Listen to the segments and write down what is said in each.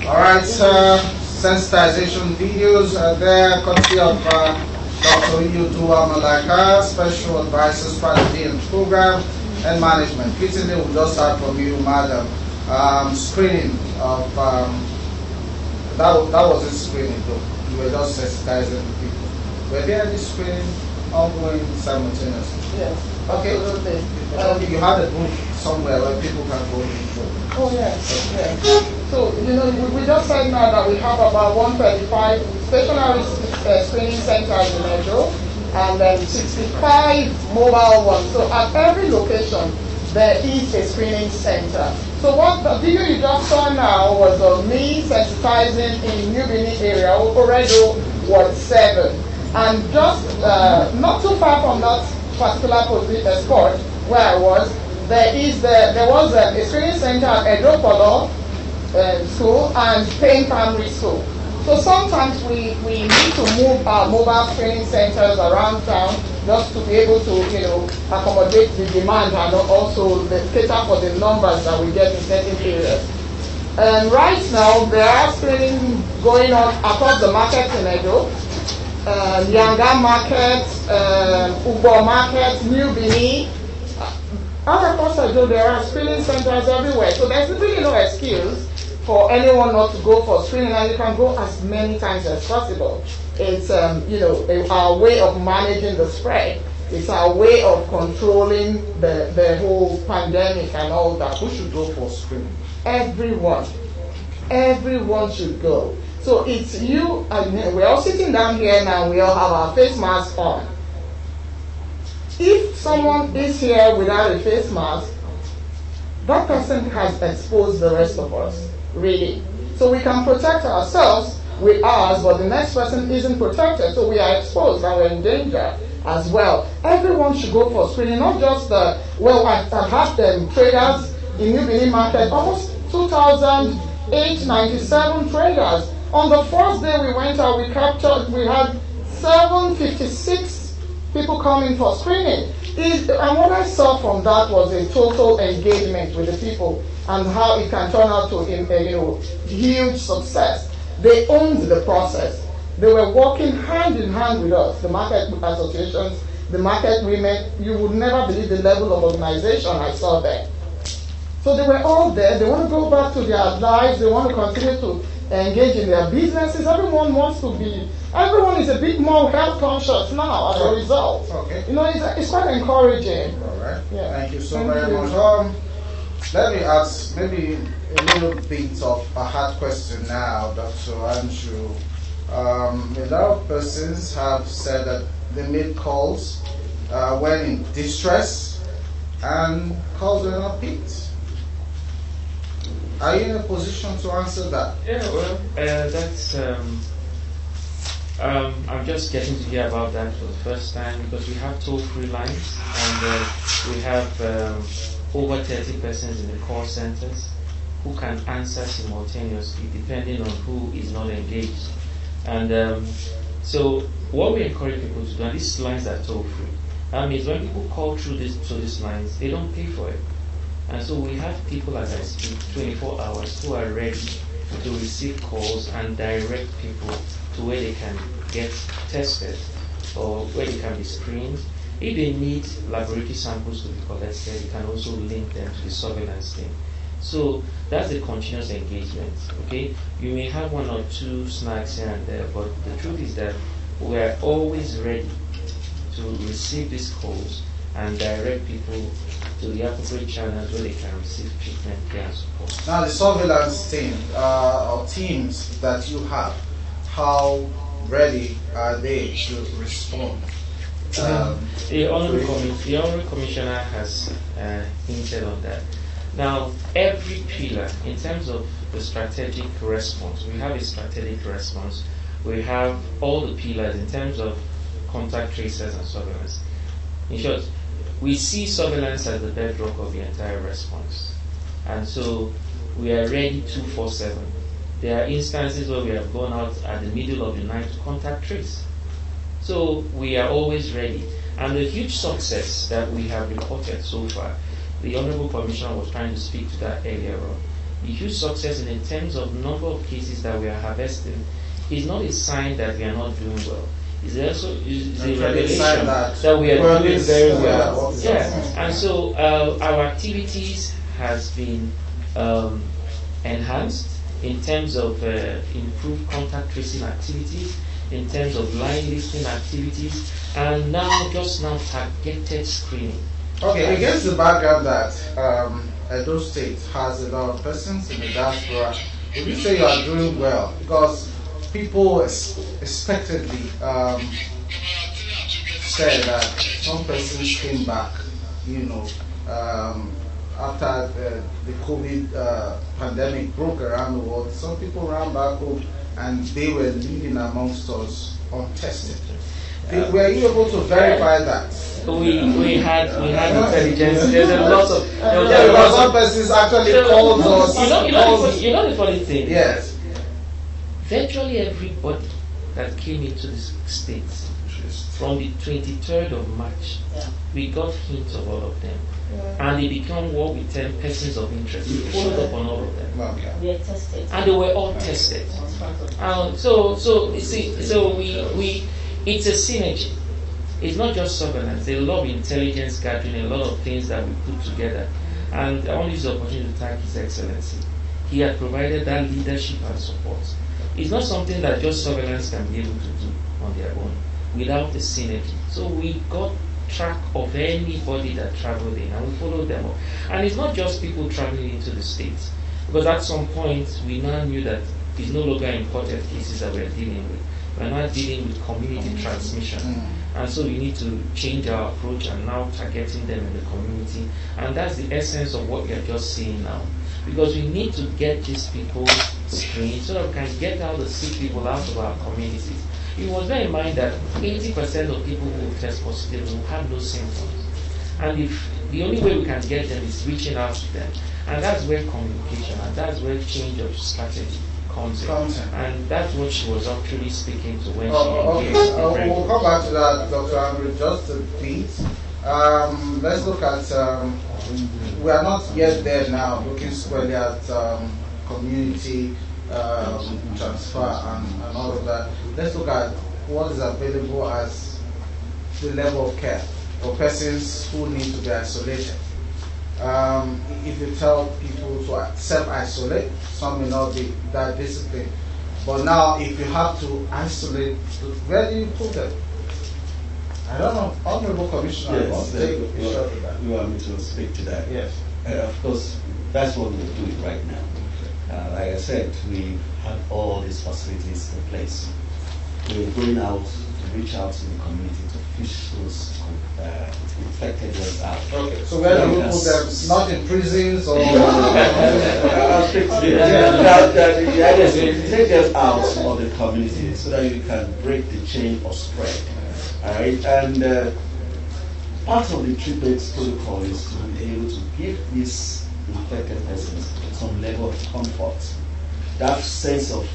Alright, sensitization videos are there, courtesy of Dr. EDO TOWNHALL Special Advisor Strategy and Program and Management. Recently, we just heard from you, Madam. Screening of, that wasn't screening though, you were just sensitizing the people. Were there any screening ongoing simultaneously? Yes. Okay. Absolutely. You had a booth somewhere where people can go into. Oh yes, yes. So, we just said now that we have about 135 stationary screening centers in Edo and then 65 mobile ones. So at every location, there is a screening center. So what the video you just saw now was of me sensitizing in New Benin area, Oredo Ward 7. And just not too far from that particular spot where I was, there was a screening center at Edo Polo School and Payne Primary School. So sometimes we need to move our mobile screening centers around town just to be able to accommodate the demand and also cater for the numbers that we get in certain areas. And right now there are screening going on across the markets in Edo. Yanga Market, Ubo Market, New Benin. All across Edo, there are screening centers everywhere. So there's really no excuse for anyone not to go for screening, and you can go as many times as possible. It's our way of managing the spread. It's our way of controlling the whole pandemic and all that. Who should go for screening? Everyone should go. So it's you and we're all sitting down here now. We all have our face masks on. If someone is here without a face mask, that person has exposed the rest of us, really. So we can protect ourselves with ours, but the next person isn't protected, so we are exposed and we're in danger as well. Everyone should go for screening, not just I've had traders in New Benin Market, almost 2,897 traders. On the first day we went out, we had 756 people coming for screening. And what I saw from that was a total engagement with the people and how it can turn out to a huge success. They owned the process. They were working hand in hand with us, the market associations, the market women. You would never believe the level of organization I saw there. So they were all there. They want to go back to their lives. They want to continue to engage in their businesses. Everyone is a bit more health conscious now as a result. Okay. It's quite encouraging. All right. Yeah. Thank you so very much. Let me ask maybe a little bit of a hard question now, Dr. Andrew. A lot of persons have said that they made calls when in distress and calls were not picked. Are you in a position to answer that? Yeah, well, that's. I'm just getting to hear about that for the first time because we have toll-free lines and we have over 30 persons in the call centers who can answer simultaneously depending on who is not engaged. And so what we encourage people to do, and these lines are toll-free, that means when people call through these lines, they don't pay for it. And so we have people, as I speak, 24 hours who are ready to receive calls and direct people to where they can get tested or where they can be screened. If they need laboratory samples to be collected, you can also link them to the surveillance team. So that's the continuous engagement, okay? You may have one or two snacks here and there, but the truth is that we're always ready to receive these calls and direct people to the appropriate channels where they can receive treatment, care, and support. Now, the surveillance team or teams that you have, how ready are they to respond? The Honorary Commissioner has hinted on that. Now, every pillar, in terms of the strategic response, we have a strategic response. We have all the pillars in terms of contact tracers and surveillance. In short, we see surveillance as the bedrock of the entire response. And so we are ready 24/7. There are instances where we have gone out at the middle of the night to contact trace. So we are always ready. And the huge success that we have reported so far, the Honorable Commissioner was trying to speak to that earlier on, the huge success in terms of number of cases that we are harvesting is not a sign that we are not doing well. It's also a revelation that we are doing very well. Yeah, and so our activities has been enhanced in terms of improved contact tracing activities, in terms of line listing activities, and now targeted screening. Okay, against the background that Edo State has a lot of persons in the diaspora, would you say you are doing well? Because people expectedly said that some persons came back, after the COVID pandemic broke around the world. Some people ran back home and they were living amongst us untested. Were you able to verify that? We had intelligence. There's a lot of because some persons actually called us. You know the funny thing. Yes. Virtually everybody that came into the states from the 23rd of March, we got hints of all of them, and they become what we term persons of interest. We followed up on all of them. Okay. We are tested. And they were all tested. So it's a synergy. It's not just surveillance. There's a lot of intelligence gathering, a lot of things that we put together. And I want to use the opportunity to thank His Excellency. He had provided that leadership and support. It's not something that just surveillance can be able to do on their own without the synergy. So we got track of anybody that traveled in and we followed them up. And it's not just people traveling into the States, because at some point we now knew that it's no longer imported cases that we're dealing with. We're now dealing with community transmission. And so we need to change our approach and now targeting them in the community. And that's the essence of what we are just seeing now. Because we need to get these people screened so that we can get out the sick people out of our communities. You must bear in mind that 80% of people who test positive will have no symptoms. And if the only way we can get them is reaching out to them. And that's where communication and that's where change of strategy comes in. And that's what she was actually speaking to when she engaged. We'll come back to that, Dr. Andrew, just a bit. Let's look at, we are not yet there now, looking squarely at community transfer and all of that. Let's look at what is available as the level of care for persons who need to be isolated. If you tell people to self-isolate, some may not be that disciplined. But now, if you have to isolate, where do you put them? I don't know. Honorable Commissioner, you want me to speak to that? Yes. Of course, that's what we're doing right now. Like I said, we have all these facilities in place. We're going out to reach out to the community to fish those infected ones out. Okay, so where do you put them? Not in prisons or? I'll speak to you. The idea is to take them out of the community so that you can break the chain of spread. All right, and part of the treatment protocol is to be able to give these infected persons some level of comfort, that sense of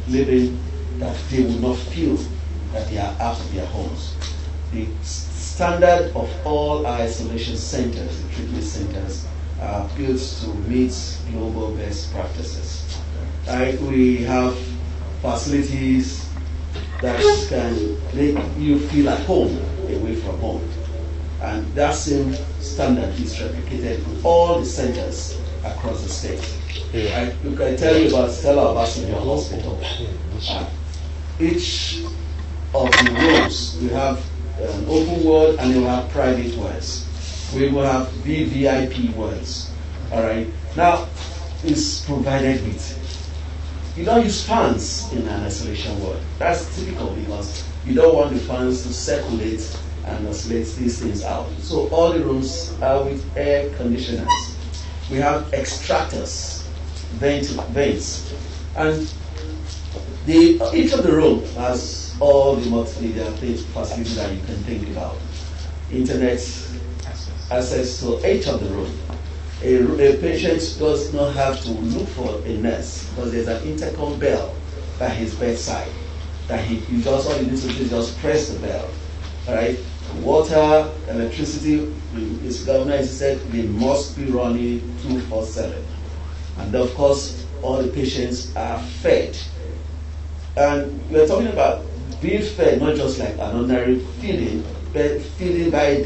living that they will not feel that they are out of their homes. The standard of all our isolation centers, the treatment centers, are built to meet global best practices. Right? We have facilities that can make you feel at home away from home. And that same standard is replicated in all the centers across the state. I can tell you about Stella Obasanjo Hospital. Each of the rooms, we have an open ward and we have private wards. We will have VVIP wards. All right. Now, it's provided with. You don't use fans in an isolation ward. That's typical because you don't want the fans to circulate and isolate these things out. So all the rooms are with air conditioners. We have extractors, vents, and each of the room has all the multimedia facilities that you can think about. Internet access to each of the room. A patient does not have to look for a nurse because there's an intercom bell by his bedside that he just all he needs to do is just press the bell. All right. Water, electricity, his governor has said they must be running 24/7. And of course, all the patients are fed. And we're talking about being fed, not just like an ordinary feeding, but feeding by a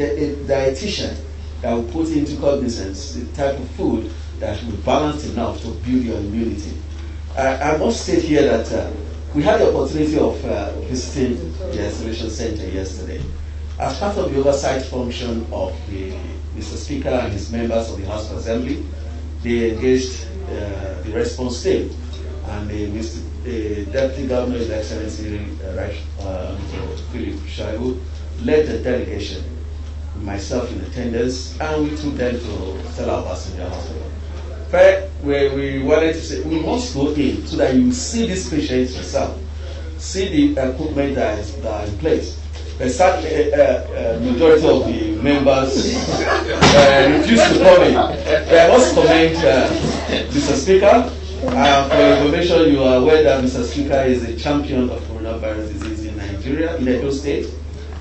dietitian that will put into cognizance the type of food that will be balanced enough to build your immunity. I must state here that we had the opportunity of visiting the isolation center yesterday. As part of the oversight function of the Mr. Speaker and his members of the House of Assembly, they engaged the response team, and the Deputy Governor, His Excellency Philip Shaibu, led the delegation, myself in attendance, and we took them to Stella Obasanjo Hospital. First, we wanted to say, we must go in so that you see these patients yourself, see the equipment that are in place. But sadly, majority of the members refused to come in. But I must commend Mr. Speaker. For your information, you are aware that Mr. Speaker is a champion of coronavirus disease in Nigeria, in Edo State,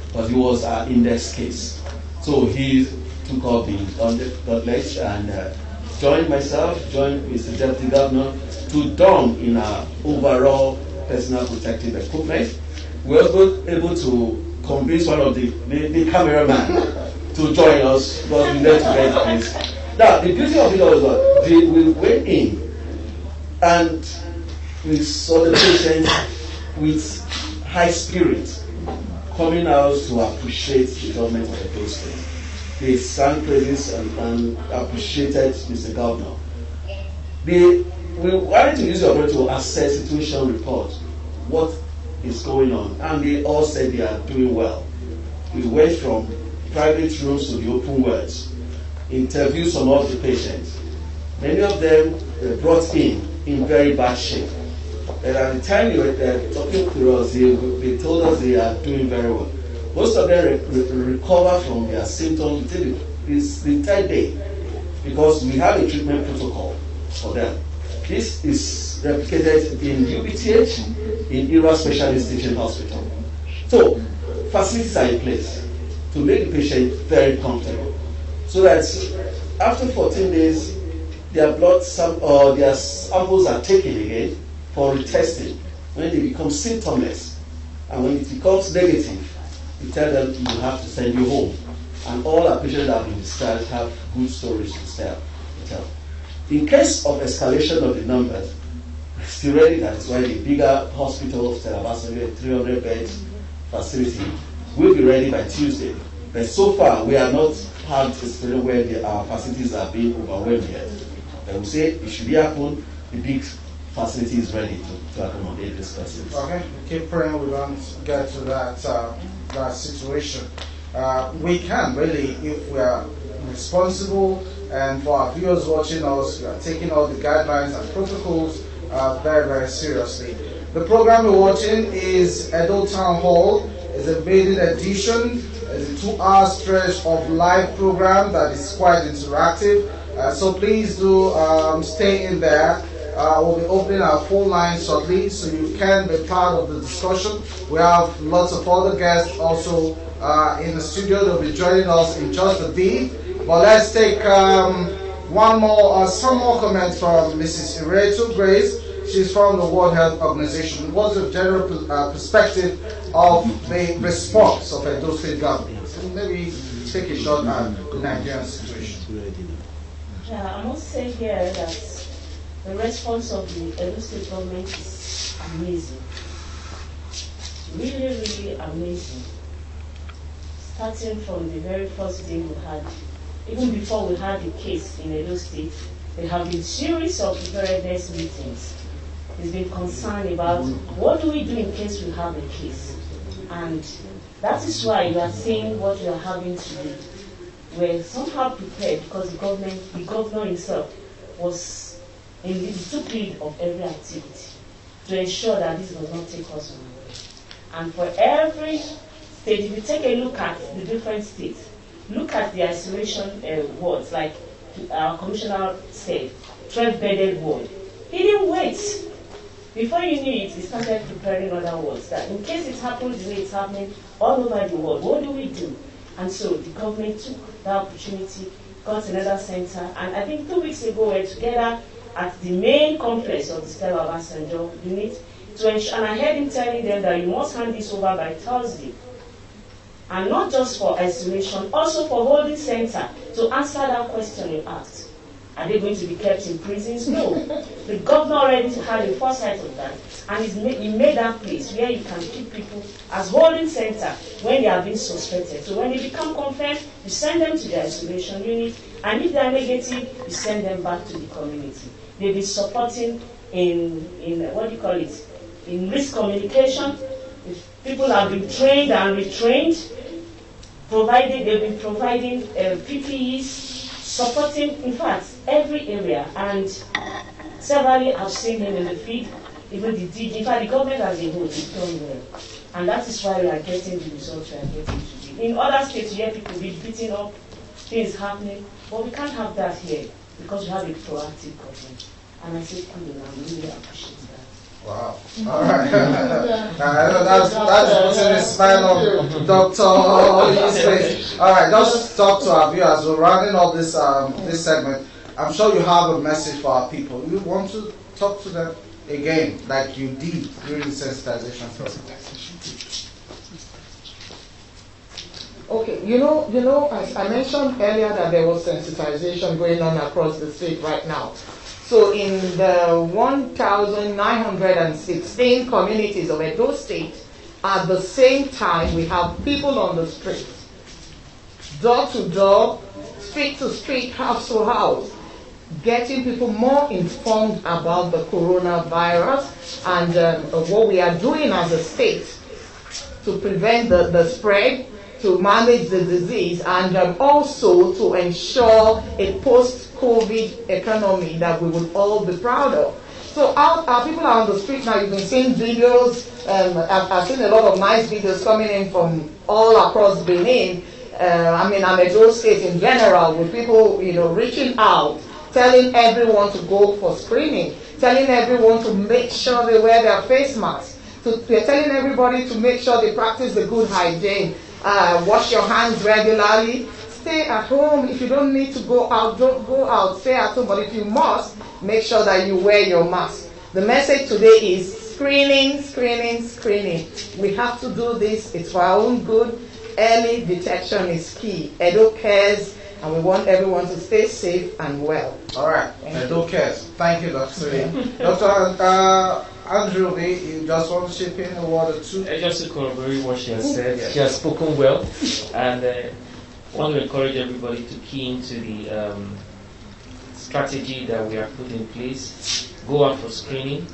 because he was an index case. So he took up the gauntlet and joined Mr. Deputy Governor to don in our overall personal protective equipment. We were able to convince one of the cameraman to join us because we need to get this. Now, the beauty of it was that we went in and we saw the patients with high spirit coming out to appreciate the government of the state. They sang praises and appreciated Mr. Governor. We wanted to use the opportunity to assess situation report, what is going on, and they all said they are doing well. We went from private rooms to the open wards, interviewed some of the patients. Many of them were brought in very bad shape. And at the time they were talking to us, they told us they are doing very well. Most of them recover from their symptoms within the entire day because we have a treatment protocol for them. This is replicated in UBTH, in Ira Specialist Teaching Hospital. So, facilities are in place to make the patient very comfortable so that after 14 days, their blood or their samples are taken again for retesting when they become symptomless. And when it becomes negative, we tell them you have to send you home. And all our patients that have been discharged have good stories to tell. In case of escalation of the numbers, we're still ready. That is why the bigger hospital of Stella Obasanjo, 300 beds facility, will be ready by Tuesday. But so far, we are not had a scenario where our facilities are being overwhelmed yet. But we say it should happen. The big facility is ready to accommodate this facility. Okay, keep praying we don't get to that situation. We can really, if we are responsible, and for our viewers watching us, we are taking all the guidelines and protocols very, very seriously. The program we're watching is EDO Town Hall. It's a maiden edition. It's a 2-hour stretch of live program that is quite interactive. So please do stay in there. We'll be opening our phone line shortly so you can be part of the discussion. We have lots of other guests also in the studio. They'll be joining us in just a bit. But let's take some more comments from Mrs. Iretu Grace. She's from the World Health Organization. What's the general perspective of the response of Edo State government? So maybe take a shot at the Nigerian situation. Yeah, I must say here that the response of the Edo State government is amazing. Really, really amazing. Starting from the very first day we had, even before we had the case in Edo State, there have been series of preparedness meetings. There's been concern about what do we do in case we have a case. And that is why you are seeing what you are having today. We're somehow prepared because the governor himself was in the took lead of every activity to ensure that this does not take us away. And for every state, if you take a look at the different states, look at the isolation wards, like our commissioner said, 12-bedded ward. He didn't wait. Before you knew it, he started preparing other wards that in case it happens the way it's happening all over the world, what do we do? And so the government took that opportunity, got another center, and I think 2 weeks ago we were together at the main complex of the Stella Obasanjo unit to ensure, and I heard him telling them that you must hand this over by Thursday. And not just for isolation, also for holding center to answer that question you asked. Are they going to be kept in prisons? No. The governor already had a foresight of that, and he made that place where you can keep people as holding center when they are being suspected. So when they become confirmed, you send them to the isolation unit, and if they are negative, you send them back to the community. They'll be supporting in what do you call it, in risk communication. If people have been trained and retrained, they've been providing PPEs, supporting, in fact, every area, and severally I've seen him in the field, even the DG. In fact, the government as a whole is done well, and that is why we are getting the results we are getting today. In other states, you hear people be beating up, things happening, but we can't have that here because we have a proactive government. And I say, cool, and I really appreciate that. Wow. All right. That's putting a smile on Dr. Lee's face. All right, just talk to our viewers. We're rounding up this this segment. I'm sure you have a message for our people. You want to talk to them again, like you did during the sensitization process. Okay, you know, as I mentioned earlier that there was sensitization going on across the state right now. So in the 1,916 communities of Edo State, at the same time, we have people on the street, door to door, street to street, house to house, getting people more informed about the coronavirus and what we are doing as a state to prevent the spread, to manage the disease, and also to ensure a post-COVID economy that we would all be proud of. So our people are on the street now. You've been seeing videos. I've seen a lot of nice videos coming in from all across Benin. And Edo State in general, with people, reaching out, telling everyone to go for screening, telling everyone to make sure they wear their face masks, they're telling everybody to make sure they practice the good hygiene. Wash your hands regularly. Stay at home. If you don't need to go out, don't go out. Stay at home. But if you must, make sure that you wear your mask. The message today is screening, screening, screening. We have to do this. It's for our own good. Early detection is key. Edo cares, and we want everyone to stay safe and well. All right. Edo cares. Thank you, Dr. Lee. Dr. Andrew Lee, you just want to chip in a word or two? Just to corroborate what she has said, she has spoken well, and I want to encourage everybody to key into the strategy that we have put in place. Go out for screening,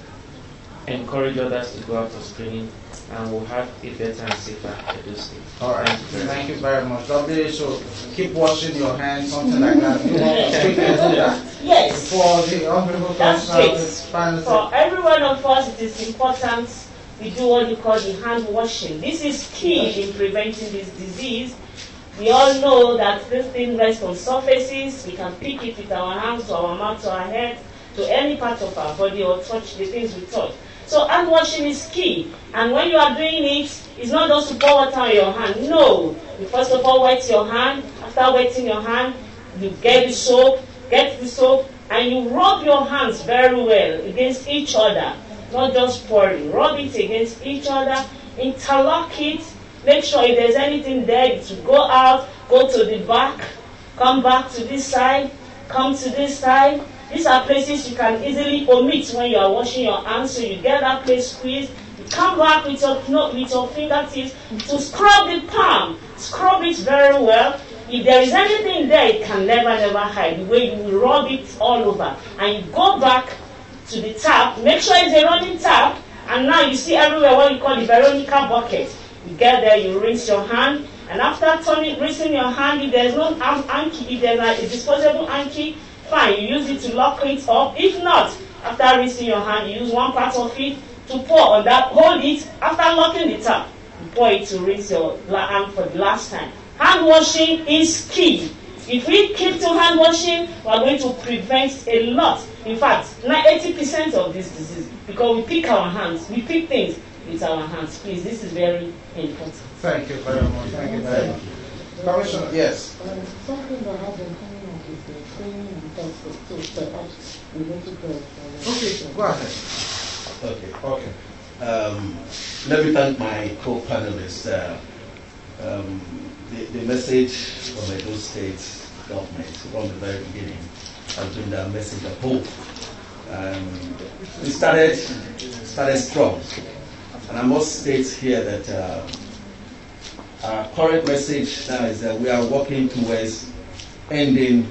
encourage others to go out for screening, and we'll have a better and safer Edo State. All right. Thank you very much. WHO, keep washing your hands, something like that. You want to speak into that? Yes. For the honorable That's person, it. For every one of us, it is important we do what you call the hand washing. This is key in preventing this disease. We all know that this thing rests on surfaces. We can pick it with our hands to our mouth to our head to any part of our body or touch the things we touch. So hand washing is key. And when you are doing it, it's not just to pour water on your hand. No. You first of all wet your hand. After wetting your hand, you get the soap, and you rub your hands very well against each other. Not just pouring. Rub it against each other. Interlock it. Make sure if there's anything there, to go out, go to the back, come back to this side, come to this side. These are places you can easily omit when you are washing your hands, so you get that place squeezed. You come back with your fingertips to scrub the palm. Scrub it very well. If there is anything there, it can never hide. The way you will rub it all over. And you go back to the tap. Make sure it's a running tap. And now you see everywhere what you call the Veronica bucket. You get there, you rinse your hand. And after rinsing your hand, if there's no hanky, if there's a disposable hanky, fine, you use it to lock it up. If not, after rinsing your hand, you use one part of it to pour on that. Hold it. After locking the tap, you pour it to rinse your hand for the last time. Hand washing is key. If we keep to hand washing, we are going to prevent a lot. In fact, 80% of this disease, because we pick our hands, we pick things with our hands. Please, this is very important. Thank you very much. Thank you very much. Commissioner, yes. Something that has been coming up is the screening and testing, so perhaps we need to go. Okay, go ahead. Okay. Let me thank my co-panelists. The message from Edo State government from the very beginning has been the message of hope. We started strong, and I must state here that our current message now is that we are working towards ending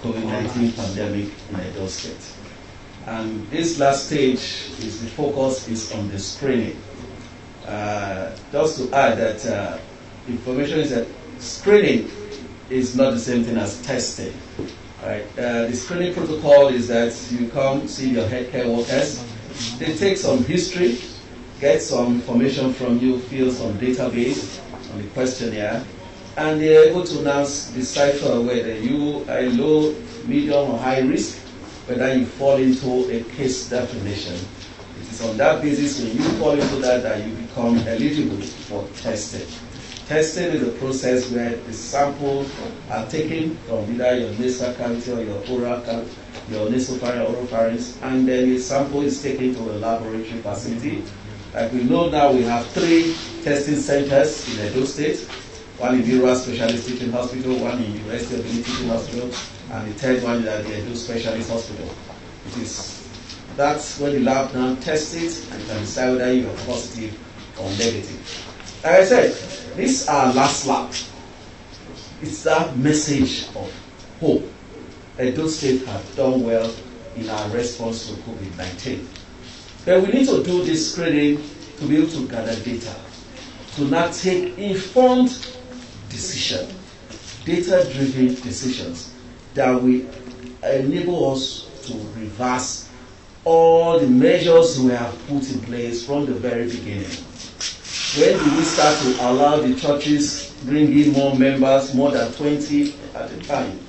COVID-19 pandemic in Edo State. And this last stage is the focus is on the screening. Just to add that information is that screening is not the same thing as testing. Right? The screening protocol is that you come see your healthcare workers. They take some history, get some information from you, fill some database on the questionnaire, and they're able to now decipher whether you are low, medium, or high risk, whether you fall into a case definition. It is on that basis when you fall into that you become eligible for testing. Testing is a process where the samples are taken from either your nasal cavity or your oral cavity, your nasopharynx, oropharynx, and then the sample is taken to a laboratory facility. Like we know now, we have 3 testing centers in Edo State, one in Virua Specialist Teaching Hospital, one in University of Benin Teaching Hospital, and the third one is at the Edo Specialist Hospital. That's when the lab now tests it and can decide whether you are positive or negative. Like I said, this is our last lap. It's that message of hope. Edo State have done well in our response to COVID-19. But we need to do this screening to be able to gather data, to not take informed decisions, data-driven decisions that will enable us to reverse all the measures we have put in place from the very beginning. When do we start to allow the churches bring in more members, more than 20 at a time?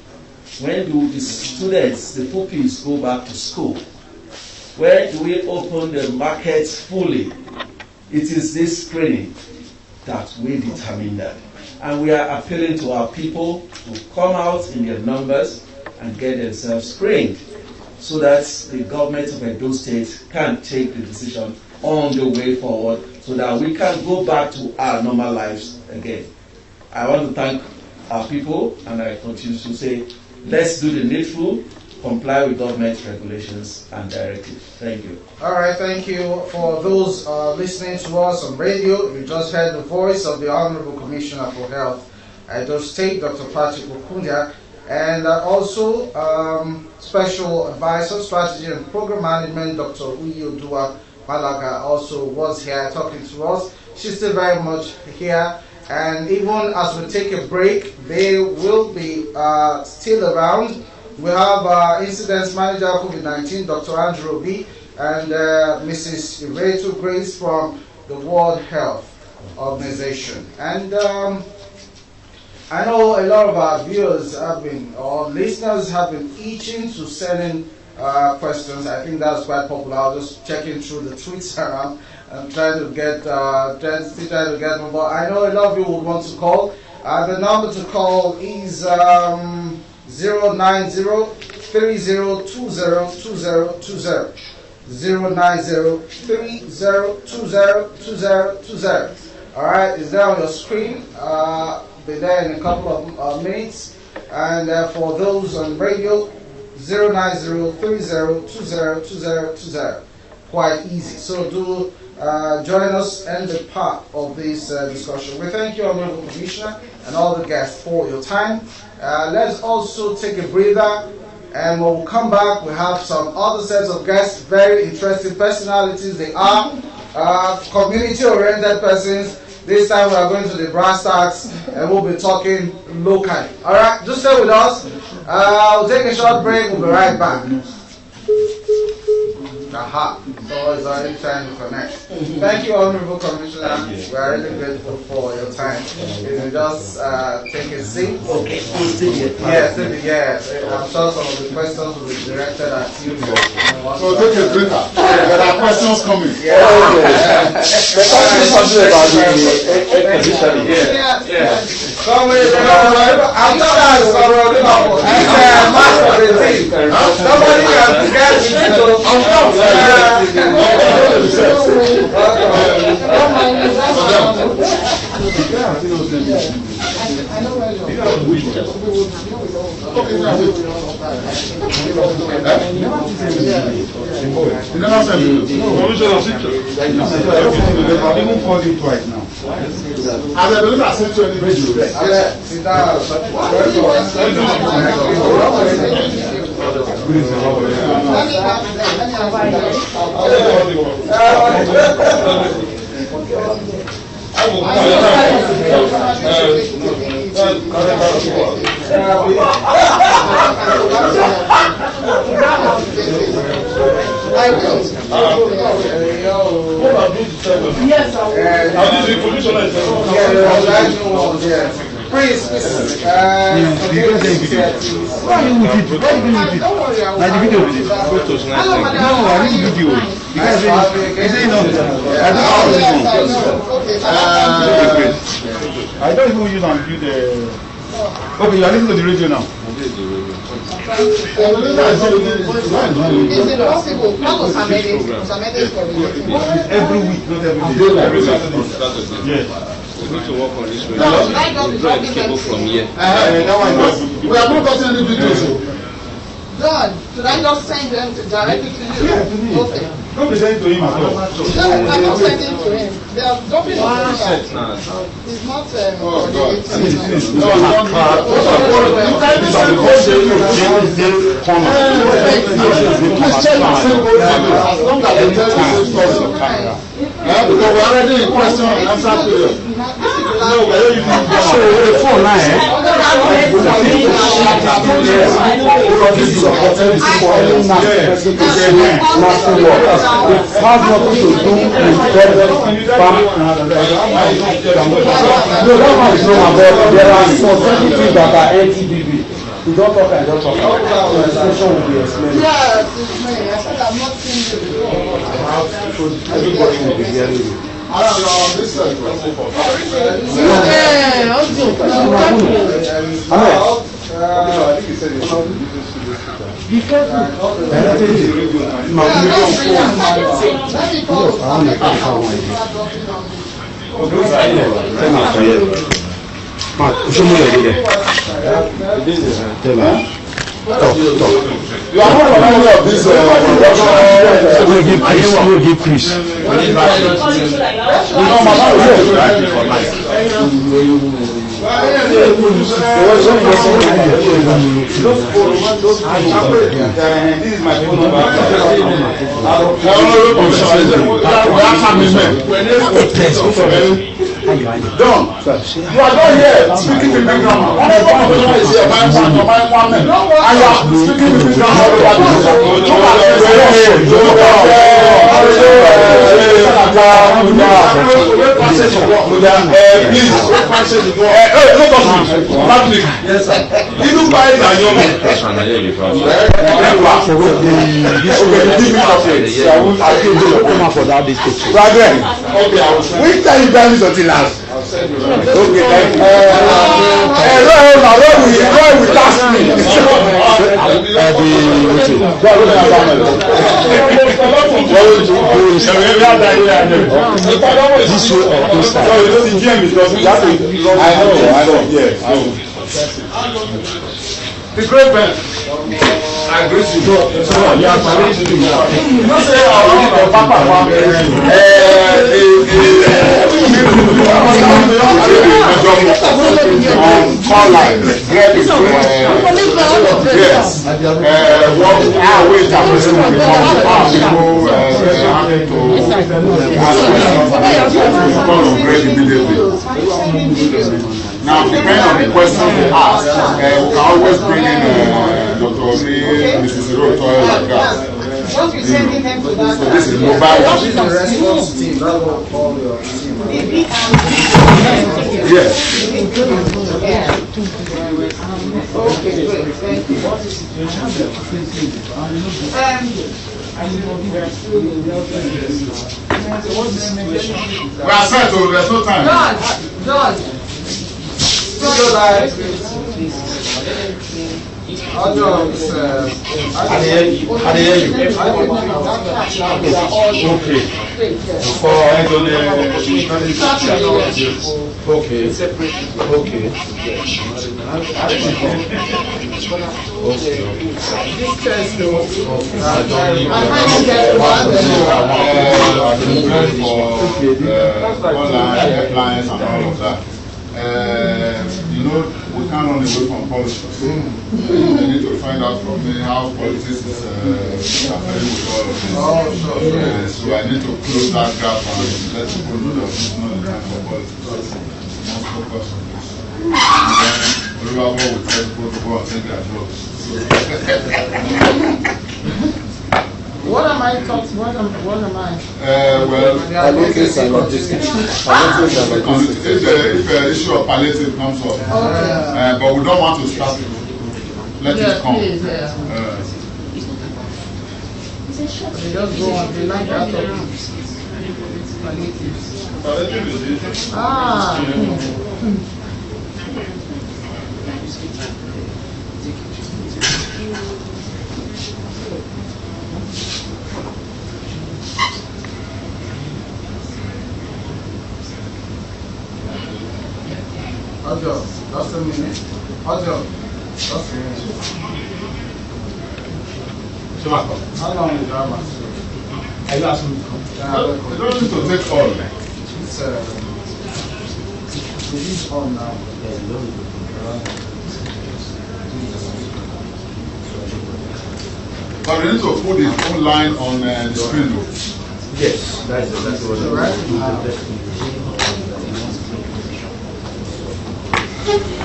When do the students, the pupils, go back to school? Where do we open the markets fully? It is this screening that will determine that. And we are appealing to our people to come out in their numbers and get themselves screened so that the government of Edo State can take the decision on the way forward so that we can go back to our normal lives again. I want to thank our people, and I continue to say, let's do the needful, comply with government regulations and directives. Thank you. All right, thank you. For those listening to us on radio, you just heard the voice of the Honorable Commissioner for Health, Edo State, Dr. Patrick Okundia, and also Special Advisor, Strategy and Program Management, Dr. Uyodua Malaga, also was here talking to us. She's still very much here. And even as we take a break, they will be still around. We have Incidents Manager COVID-19, Dr. Andrew Obi, and Mrs. Rachel Grace from the World Health Organization. And I know a lot of our viewers have been, or listeners have been itching to send in questions. I think that's quite popular. I was just checking through the tweets around and trying to get them. But I know a lot of you would want to call. The number to call is 090-3020-2020. 090-3020-2020. All right, it's there on your screen. Be there in a couple of minutes. And for those on radio, 090-3020-2020. Quite easy. So do join us and be part of this discussion. We thank you, Honorable Commissioner, and all the guests for your time. Let's also take a breather, and when we come back, we have some other sets of guests, very interesting personalities. They are community-oriented persons. This time we are going to the brass tacks, and we'll be talking locally. All right, just stay with us. We'll take a short break. We'll be right back. Aha, so it's already trying to connect. Thank you, Honorable Commissioner. We are really grateful for your time. If you just take a seat. Okay. Yes. I'm sure some of the questions will be directed at you. So take a breather. There are questions coming. So Somebody, I'm not sorry, match for the team. Somebody can get Twice now. I believe I sent you any video. sit down. Yes, I will. Please, Why you with it? Why you with it? Like the video with it? No, I need video. Because I don't even use and view the. Okay, you are listening to the radio now. Is it possible? Every week, not every day. Yes. We need to work on this radio. No, I don't Draw the cable from here. We have not gotten any videos. Done. Should I just send them directly to you? Yeah, to me. Okay. Don't be sending to him at all. No, I'm not sending to him. They are dropping on the chat. It's not Because we're already in question and answer period. No, we're not using the phone now, It has nothing to do with there are some things that are NTBB. You don't talk and don't talk. The situation will be explained. Yes, it's me. I said I'm not seeing you before. Everybody will be hearing you. This side. You are not familiar of this will give Chris. This is my phone number. Done. You are not here speaking to background. One of the is here, my man, and you are speaking to background all which time you done this until last? Okay, thank you. Where we last me? This way or this side? I know, yes. The great man. I agree with you. You are married to me. You know, say, Papa, call line. Yes. Now, depending on the questions they ask, we can always bring in Dr. Omi, Mrs. Roto, like that. So this is mobile. This is the response team. That will call your team. Yes. Okay, great. Thank you. We are set, so there's no time. John. So audio line. Audio is. I hear you. Okay. For okay. Okay. Online appliance and all of that. You know, we can't run away from politics. We need to find out from me how politics is affecting with all of this. So I need to close that gap and let people know that it's not the time for politics. We must focus on this. And then we will tell people to go and take their jobs. What am I talking? What am I? Well, palliatives and logistics. If the issue of palliative comes up, but we don't want to stop it. Let it come. Please, they just go on the line out of palliatives. Audio, just a minute. Audio, just a minute. How long is that one? Are you asking me to come? You don't need to take all. It is on now. But we need to put the phone line on the screen. Yes, that's exactly what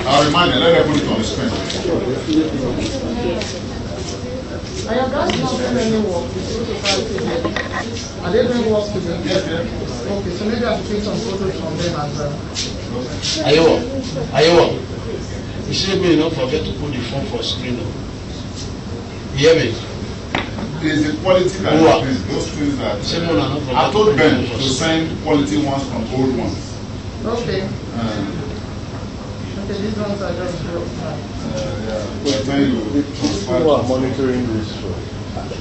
I'll remind you, let them put it on the screen. Are your guys not doing any work? Are they doing work today? Yes. Okay, so maybe I should take some photos from them as well. Ayo, you see me, don't forget to put the phone for screen. You hear me? It's the quality that is those things that I told Ben to send quality ones from old ones. Okay. Okay, these ones are just broke. People are monitoring this show.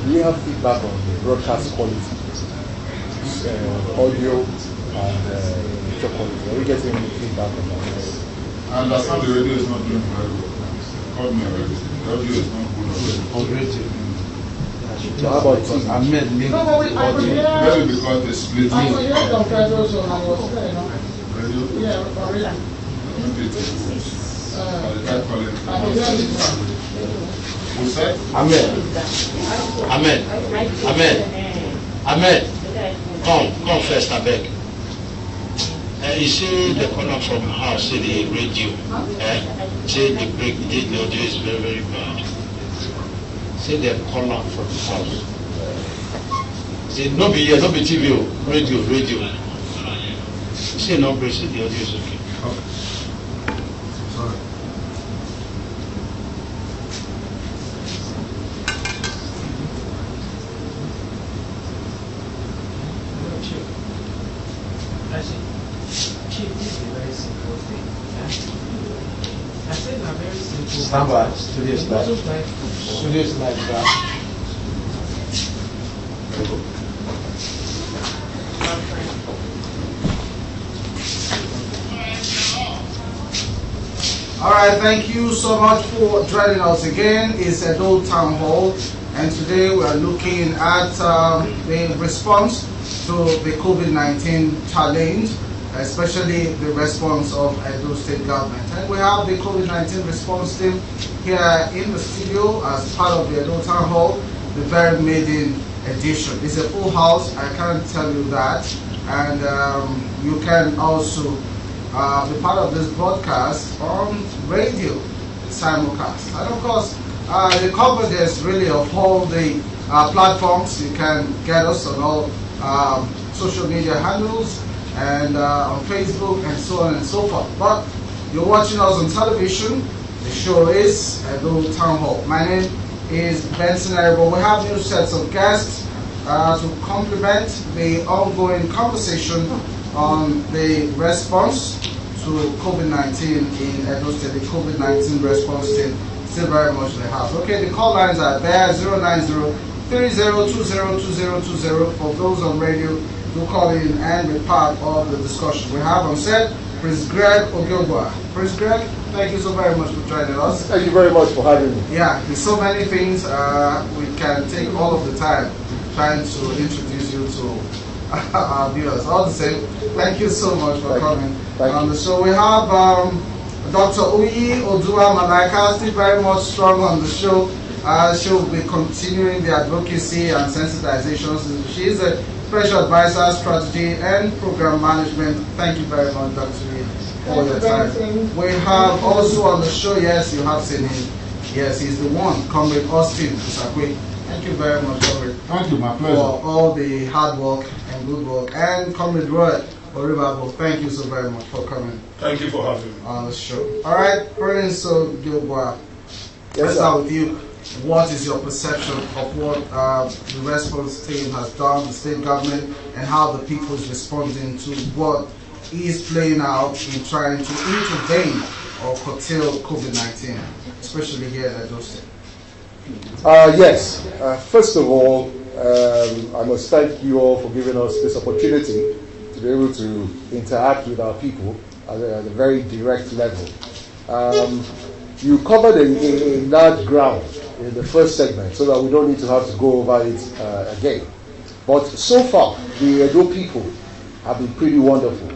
Do you have feedback on the broadcast quality, audio, and picture quality? Are we getting feedback on that? I understand the radio is not doing very well. Called me already. The audio is not good already. So how about No, but I could hear. Maybe because they split I could hear some Pedro zone and was there, no? radio. Yeah, already. Maybe it is good. I could hear this one. Who said? Amen. Come first, I beg. You see the corner from house, see the radio. See the break, the audio is very, very bad. See the corner from the house. See, no be here, no be TV, radio. See, no break, see the audio is okay. Sorry. Chief, this is a very simple thing. I said a very simple thing. Stand by. Studios live. Studios live. Alright, thank you so much for joining us again. It's EDO Town Hall, and today we are looking at the response to the COVID-19 challenge, especially the response of Edo State Government. And we have the COVID-19 response team here in the studio as part of the EDO Town Hall, the very maiden edition. It's a full house, I can't tell you that. And you can also be part of this broadcast on radio simulcast. And of course, the coverage really of all the platforms. You can get us on all social media handles and on Facebook and so on and so forth. But you're watching us on television. The show is EDO Town Hall. My name is Benson Aribo. We have new sets of guests to complement the ongoing conversation on the response to COVID-19 in Edo State, the COVID-19 response team, still very much in the house. Okay, the call lines are there, 090-3020-2020. For those on radio, do call in and be part of the discussion. We have on set Prince Greg Ogilba. Prince Greg, thank you so very much for joining us. Thank you very much for having me. Yeah, there's so many things. We can take all of the time trying to introduce you to our viewers. All the same, thank you so much for coming on the show. We have Dr. Oyi Odua Malaika, still very much strong on the show. She'll be continuing the advocacy and sensitizations. She is a Special Advisor, Strategy and Program Management. Thank you very much, Dr. Oyi, for your time. We have also on the show, yes, you have seen him. Yes, he's the one, Comrade Austin Usakwe. Thank you very much, Comrade. Thank you, my pleasure. For all the hard work and good work. And Comrade Roy Oribabo, thank you so very much for coming. Thank you for having me on the show. All right, Prince Ogilba, let's start with you. What is your perception of what the response team has done, the state government, and how the people is responding to what is playing out in trying to intervene or curtail COVID-19, especially here in Edo State? Yes. First of all, I must thank you all for giving us this opportunity to be able to interact with our people at a very direct level. You covered a large ground in the first segment, so that we don't need to have to go over it again. But so far, the Edo people have been pretty wonderful.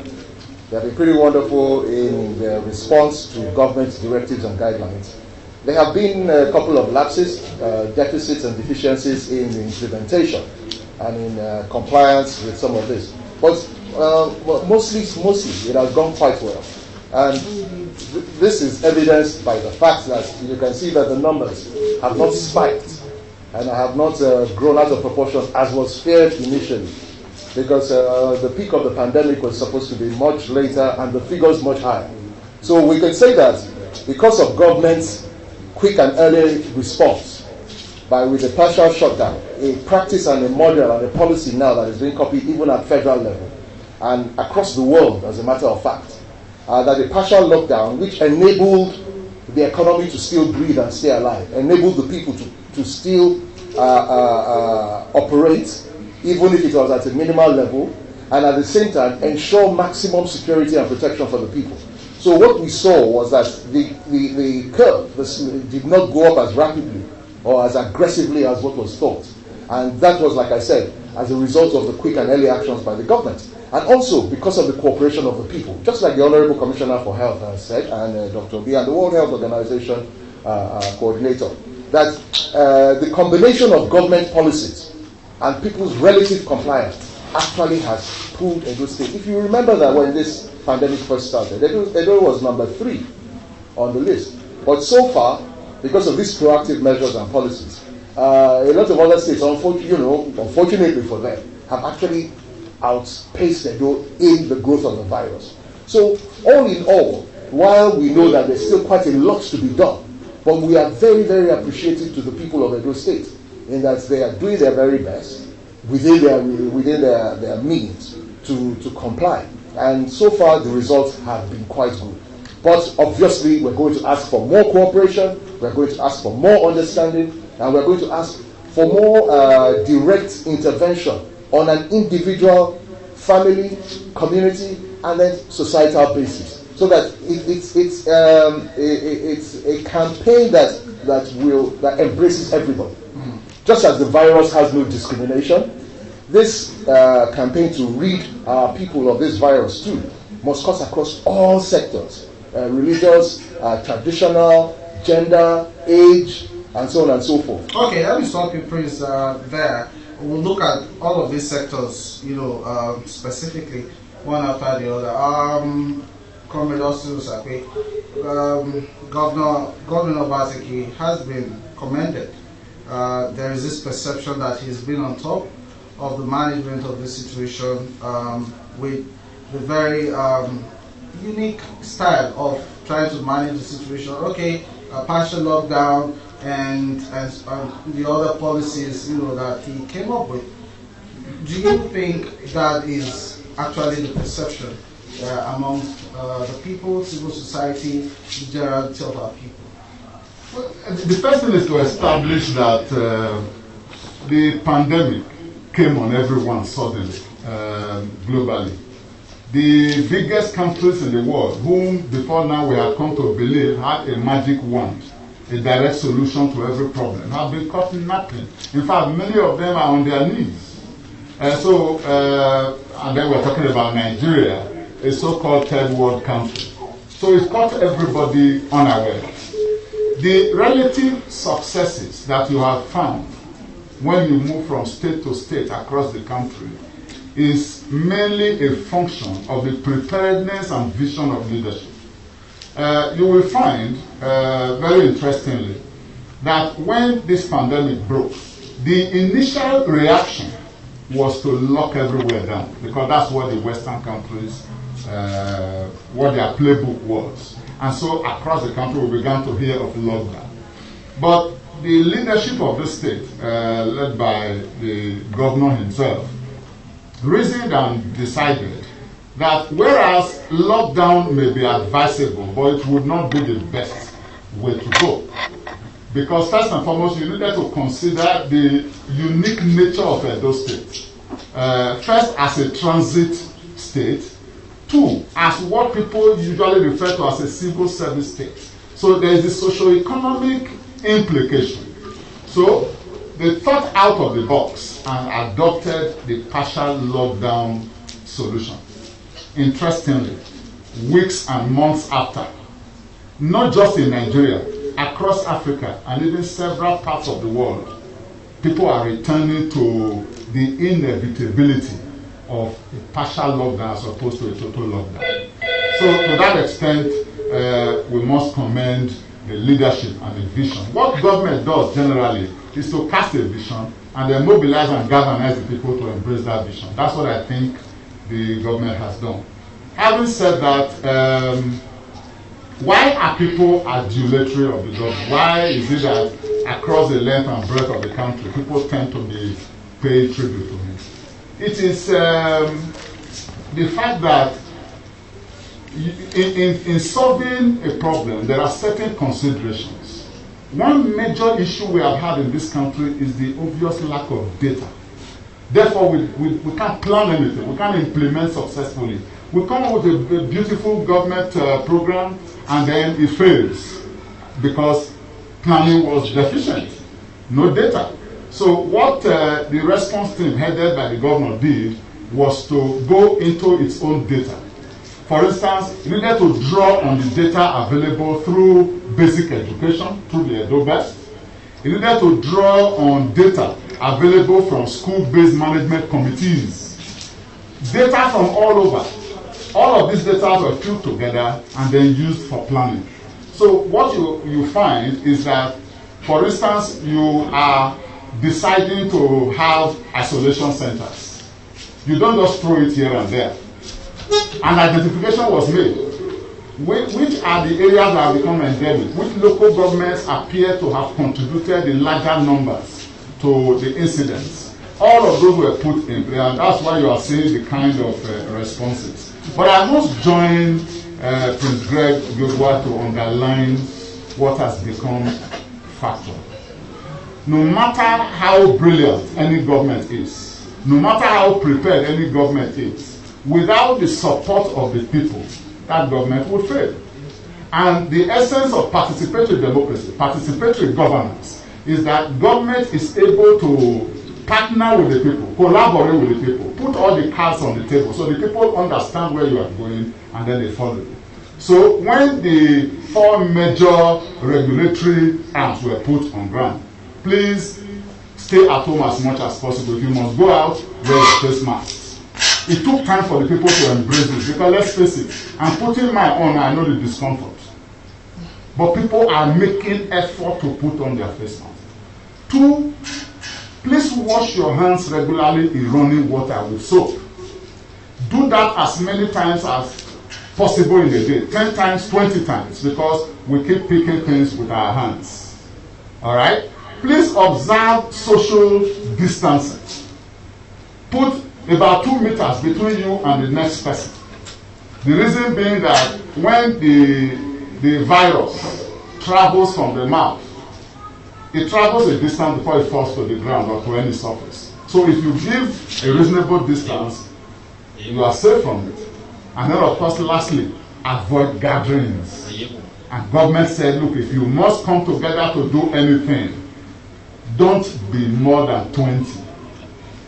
They have been pretty wonderful in their response to government directives and guidelines. There have been a couple of lapses, deficits and deficiencies in the implementation and in compliance with some of this. But mostly it has gone quite well. And this is evidenced by the fact that you can see that the numbers have not spiked and have not grown out of proportion as was feared initially, because the peak of the pandemic was supposed to be much later and the figures much higher. So we can say that because of government's quick and early response, with a partial shutdown, a practice and a model and a policy now that is being copied even at federal level and across the world, as a matter of fact, that a partial lockdown, which enabled the economy to still breathe and stay alive, enabled the people to still operate, even if it was at a minimal level, and at the same time ensure maximum security and protection for the people. So what we saw was that the curve did not go up as rapidly or as aggressively as what was thought. And that was, like I said, as a result of the quick and early actions by the government. And also because of the cooperation of the people, just like the Honorable Commissioner for Health has said, and Dr. B and the World Health Organization coordinator, that the combination of government policies and people's relative compliance actually has pulled Edo State. If you remember that when this pandemic first started, Edo was number 3 on the list. But so far, because of these proactive measures and policies, a lot of other states, unfortunately for them, have actually outpaced Edo in the growth of the virus. So all in all, while we know that there's still quite a lot to be done, but we are very, very appreciative to the people of Edo State in that they are doing their very best within their means to comply. And so far the results have been quite good. But obviously we're going to ask for more cooperation, we're going to ask for more understanding, and we're going to ask for more direct intervention on an individual, family, community, and then societal basis, so that it's a campaign that embraces everybody. Just as the virus has no discrimination, this campaign to rid our people of this virus too must cut across all sectors, religious, traditional, gender, age, and so on and so forth. Okay, let me stop you, Prince, there. We'll look at all of these sectors, specifically, one after the other. Comrade Austin Usakwe, Governor Obaseki has been commended. There is this perception that he's been on top of the management of this situation with the very unique style of trying to manage the situation. Okay, a partial lockdown and the other policies, that he came up with. Do you think that is actually the perception among the people, civil society, the generality of our people? Well, the first thing is to establish that the pandemic came on everyone suddenly, globally. The biggest countries in the world, whom before now we have come to believe had a magic wand, a direct solution to every problem, have been caught napping. In fact, many of them are on their knees. And then we're talking about Nigeria, a so-called third world country. So it caught everybody unaware. The relative successes that you have found when you move from state to state across the country is mainly a function of the preparedness and vision of leadership. You will find, very interestingly, that when this pandemic broke, the initial reaction was to lock everywhere down, because that's what the Western countries, what their playbook was. And so across the country we began to hear of lockdown. But the leadership of the state, led by the governor himself, reasoned and decided that whereas lockdown may be advisable, but it would not be the best way to go. Because first and foremost, you needed to consider the unique nature of Edo State. First, as a transit state. Two, as what people usually refer to as a civil service state. So there is the socio-economic implication. So they thought out of the box and adopted the partial lockdown solution. Interestingly, weeks and months after, not just in Nigeria, across Africa and even several parts of the world, people are returning to the inevitability of a partial lockdown as opposed to a total lockdown. So to that extent, we must commend the leadership and the vision. What government does generally is to cast a vision and then mobilize and galvanize the people to embrace that vision. That's what I think the government has done. Having said that, why are people adulatory of the government? Why is it that across the length and breadth of the country, people tend to be paying tribute to him? It is the fact that in solving a problem, there are certain considerations. One major issue we have had in this country is the obvious lack of data. Therefore, we can't plan anything. We can't implement successfully. We come up with a beautiful government program, and then it fails because planning was deficient. No data. So what the response team headed by the governor did was to go into its own data. For instance, it needed to draw on the data available through basic education, through the Edo Best. It needed to draw on data available from school-based management committees. Data from all over. All of these data were put together and then used for planning. So what you find is that, for instance, you are deciding to have isolation centers. You don't just throw it here and there. An identification was made. Which are the areas that have become endemic? Which local governments appear to have contributed in larger numbers to the incidents? All of those were put in place, and that's why you are seeing the kind of responses. But I must join Prince Greg Gilbert to underline what has become factual. No matter how brilliant any government is, no matter how prepared any government is, without the support of the people, that government will fail. And the essence of participatory democracy, participatory governance, is that government is able to partner with the people, collaborate with the people, put all the cards on the table so the people understand where you are going and then they follow you. So when the four major regulatory arms were put on ground, please stay at home as much as possible. If you must go out, wear your face masks. It took time for the people to embrace this, because let's face it, I'm putting my own, I know the discomfort. But people are making effort to put on their face masks. Two, please wash your hands regularly in running water with soap. Do that as many times as possible in a day, 10 times, 20 times, because we keep picking things with our hands. All right? Please observe social distancing. Put about 2 meters between you and the next person. The reason being that when the virus travels from the mouth, it travels a distance before it falls to the ground or to any surface. So if you give a reasonable distance, you are safe from it. And then of course, lastly, avoid gatherings. And government said, look, if you must come together to do anything, don't be more than 20.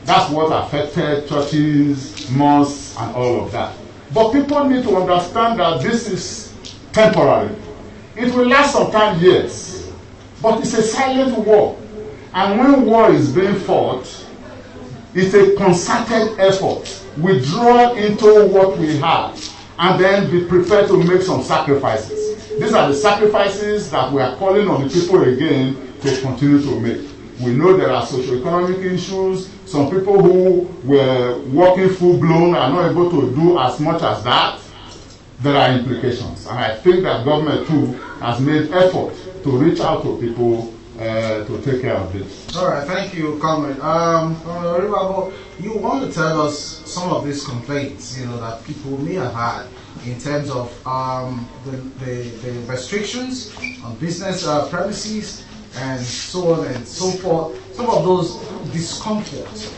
That's what affected churches, mosques, and all of that. But people need to understand that this is temporary. It will last some time, yes, but it's a silent war. And when war is being fought, it's a concerted effort. Withdraw into what we have, and then be prepared to make some sacrifices. These are the sacrifices that we are calling on the people again to continue to make. We know there are socio-economic issues. Some people who were working full-blown are not able to do as much as that. There are implications. And I think that government too has made effort to reach out to people to take care of this. All right, thank you, Comrade. You want to tell us some of these complaints, that people may have had in terms of the restrictions on business premises and so on and so forth. Some of those discomforts.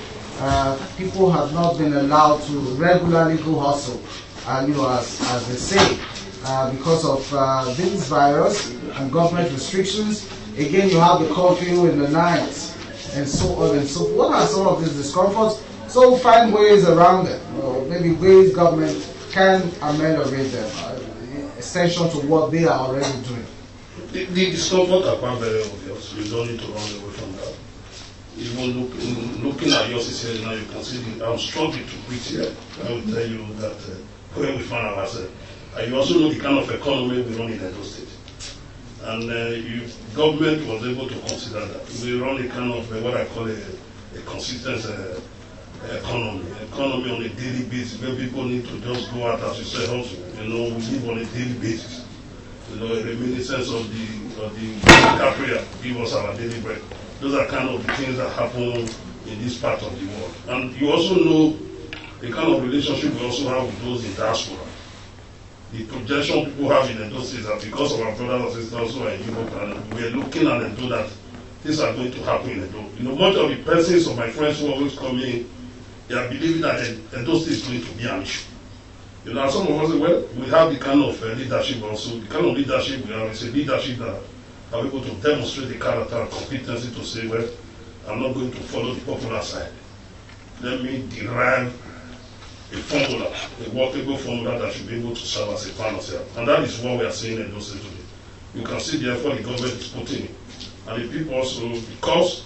People have not been allowed to regularly go hustle, as they say, because of this virus and government restrictions. Again, you have the curfew in the night and so on and so forth. What are some of these discomforts? So find ways around them, maybe ways government can ameliorate them, extension to what they are already doing. The discomfort are quite very obvious. You don't need to run away from that. Even looking at your situation now, you can see I'm struggling to breathe here. I will tell you that when we find ourselves. You also know the kind of economy we run in Edo State. And government was able to consider that. We run a kind of what I call a consistent economy on a daily basis, where people need to just go out, as you said, also. We live on a daily basis. A reminiscence of the prayer, give us our daily bread. Those are kind of the things that happen in this part of the world. And you also know the kind of relationship we also have with those in diaspora. The projection people have in Edo State that because of our brothers and sisters who are in Europe, and we are looking at Edo that things are going to happen in Edo. Much of the persons of my friends who always come in, they are believing that Edo State is going to be an issue. Some of us say, well, we have the kind of leadership also. The kind of leadership we have is a leadership that are able to demonstrate the character and competency to say, well, I'm not going to follow the popular side. Let me derive a formula, a workable formula that should be able to serve as a panacea. And that is what we are seeing in those today. You can see the effort the government is putting in. And the people also, because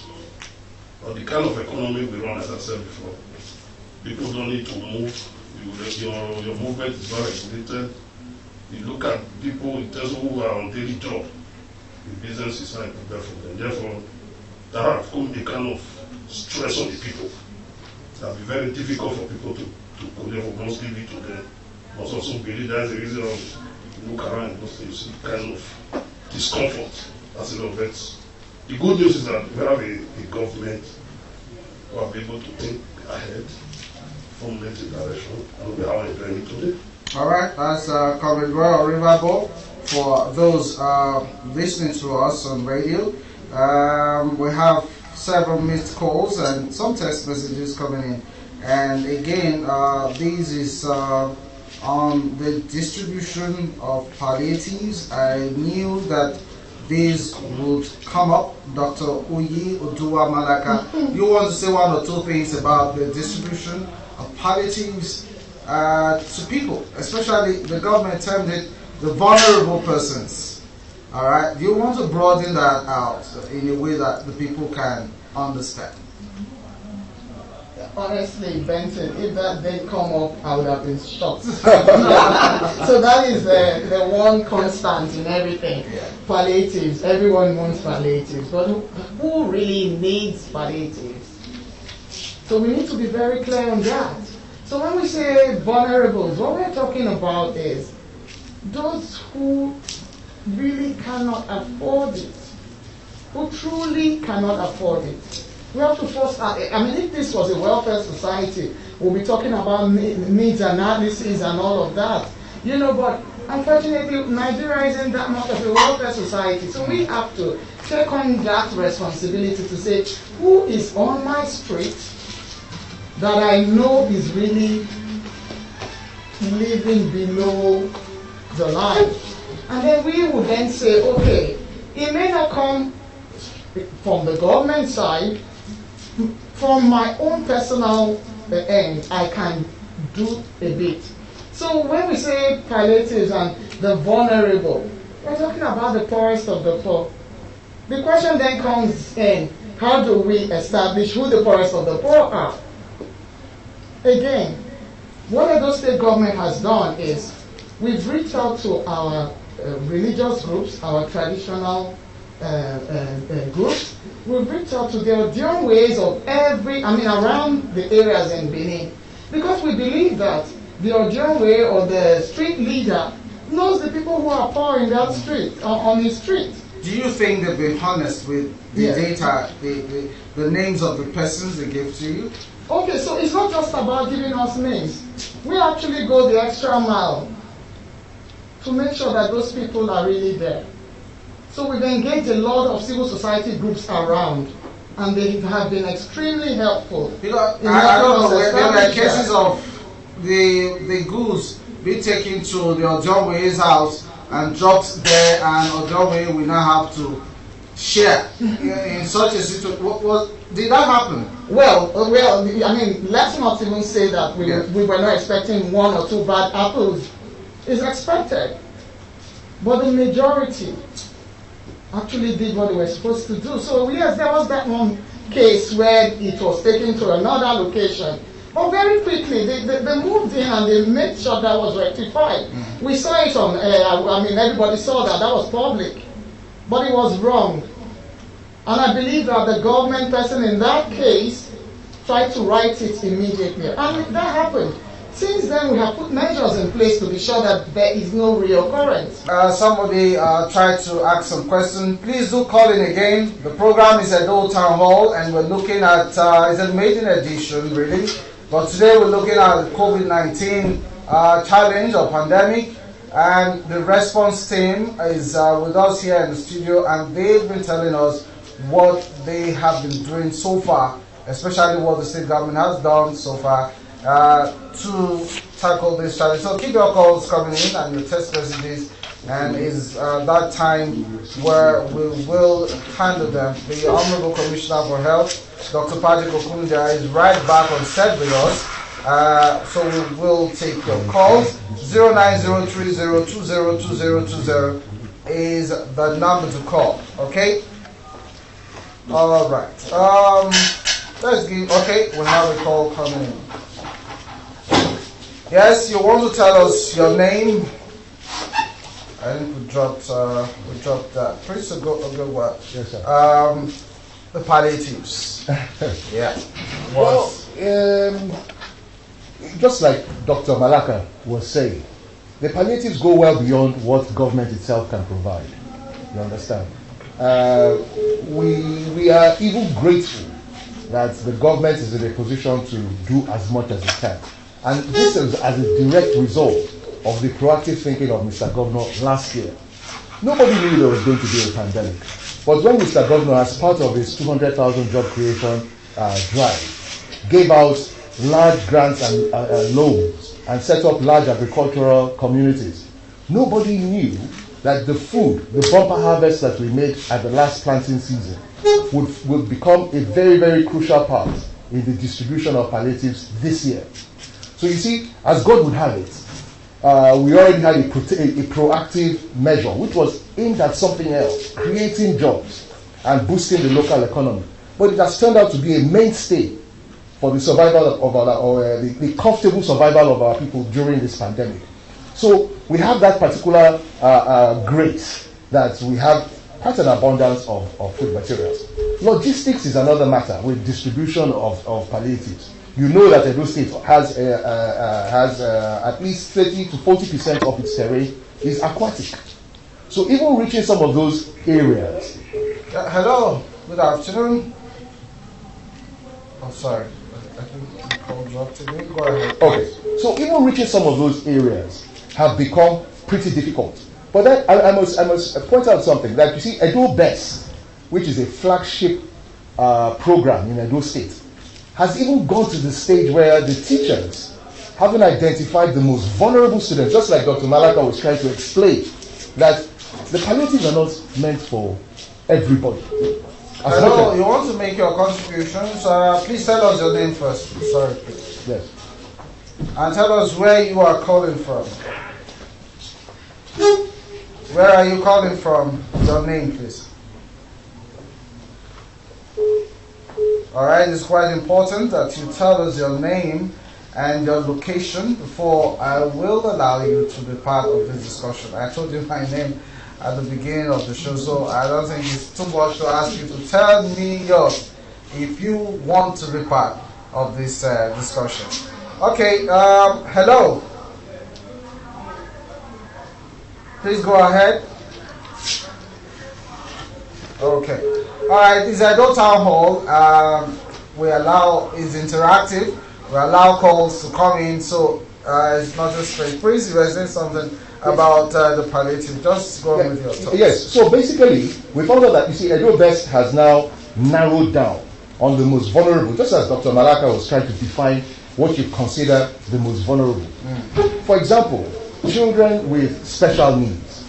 of the kind of economy we run, as I said before, people don't need to move. Your movement is very regulated. You look at people in terms of who are on daily job, the business is not prepared for them. Therefore, that have come a kind of stress on the people. That will be very difficult for people to therefore must give it to them. Must also believe that's the reason of look around and you see kind of discomfort as a lot of it. The good news is that we have a government who are able to think ahead, formulate a direction, and we are doing it today. All right, that's Comrade Royal Riverboat. For those listening to us on radio, we have several missed calls and some text messages coming in. And again, this is on the distribution of palliatives. I knew that this would come up. Dr. Uyi Odua Malaka, you want to say one or two things about the distribution of palliatives to people, especially the government termed it the vulnerable persons. All right, do you want to broaden that out in a way that the people can understand? Honestly, Benson, if that didn't come up, I would have been shocked. So that is the one constant in everything. Yeah. Palliatives, everyone wants palliatives, but who really needs palliatives? So we need to be very clear on that. So when we say vulnerables, what we're talking about is those who really cannot afford it, who truly cannot afford it. We have to force, I mean, if this was a welfare society, we'll be talking about needs analysis and all of that. You know, but unfortunately, Nigeria isn't that much of a welfare society. So we have to take on that responsibility to say, who is on my street that I know is really living below the line? And then we would then say, okay, it may not come from the government side. From my own personal end, I can do a bit. So when we say palliatives and the vulnerable, we're talking about the poorest of the poor. The question then comes in, how do we establish who the poorest of the poor are? Again, what Edo State government has done is we've reached out to our religious groups, our traditional groups. We've reached out to their own ways of around the areas in Benin, because we believe that the Odeon way or the street leader knows the people who are poor in that street, on his street. Do you think they've been honest with the data, the names of the persons they gave to you? Okay, so it's not just about giving us names. We actually go the extra mile to make sure that those people are really there. So we've engaged a lot of civil society groups around, and they have been extremely helpful. Because I don't know, there are cases of the goods be taken to the Ojonwe's house and dropped there, and Ojonwe will now have to share in such a situation. Did that happen? Well, I mean, let's not even say that we were not expecting one or two bad apples. It's expected. But the majority actually did what they were supposed to do. So yes, there was that one case where it was taken to another location. But very quickly, they moved in and they made sure that was rectified. We saw it on everybody saw that. That was public. But it was wrong. And I believe that the government person in that case tried to right it immediately. And that happened. Since then, we have put measures in place to be sure that there is no reoccurrence. Somebody tried to ask some question. Please do call in again. The program is at EDO Town Hall, and we're looking at, it's a maiden edition, really. But today we're looking at the COVID-19 challenge or pandemic. And the response team is with us here in the studio, and they've been telling us what they have been doing so far, especially what the state government has done so far to tackle this challenge. So keep your calls coming in and your text messages, and is that time where we will handle them. The Honorable Commissioner for Health, Dr. Patrick Okunja, is right back on set with us. So we will take your calls. 0903020220 is the number to call. Okay. All right. Let's give. Okay, we have a call coming in. Yes, you want to tell us your name? I think we dropped that. Pretty a good one. Yes, sir. The palliatives. Yeah. Well, just like Dr. Malaka was saying, the palliatives go well beyond what government itself can provide. You understand? We are even grateful that the government is in a position to do as much as it can. And this is as a direct result of the proactive thinking of Mr. Governor last year. Nobody knew there was going to be a pandemic. But when Mr. Governor, as part of his 200,000 job creation drive, gave out large grants and loans and set up large agricultural communities, nobody knew that the food, the bumper harvest that we made at the last planting season would become a very, very crucial part in the distribution of palliatives this year. So you see, as God would have it, we already had a proactive measure which was aimed at something else, creating jobs and boosting the local economy. But it has turned out to be a mainstay for the survival of the comfortable survival of our people during this pandemic. So we have that particular grace that we have quite an abundance of food materials. Logistics is another matter with distribution of palliatives. You know that Edo State has at least 30 to 40% of its terrain is aquatic. So even reaching some of those areas. Hello, good afternoon. Oh, sorry. I think the call dropped again. Go ahead. Okay. So even reaching some of those areas have become pretty difficult. But then I must point out something that you see, EDO Best, which is a flagship program in Edo State, has even gone to the stage where the teachers, having identified the most vulnerable students, just like Dr. Malaka was trying to explain, that the palliatives are not meant for everybody. Hello, you want to make your contributions? Please tell us your name first. Sorry, please. Yes. And tell us where you are calling from. Where are you calling from? Your name, please. Alright, it's quite important that you tell us your name and your location before I will allow you to be part of this discussion. I told you my name at the beginning of the show, so I don't think it's too much to ask you to tell me yours if you want to be part of this discussion. Okay, hello. Please go ahead. Okay. Alright, this is EDO Town Hall. We allow, it's interactive. We allow calls to come in, so it's not just straight. Please, if you're saying something about the palliative, just go on with your thoughts. Yes, so basically, we found out that, you see, EDO Best has now narrowed down on the most vulnerable, just as Dr. Malaka was trying to define what you consider the most vulnerable. For example, children with special needs,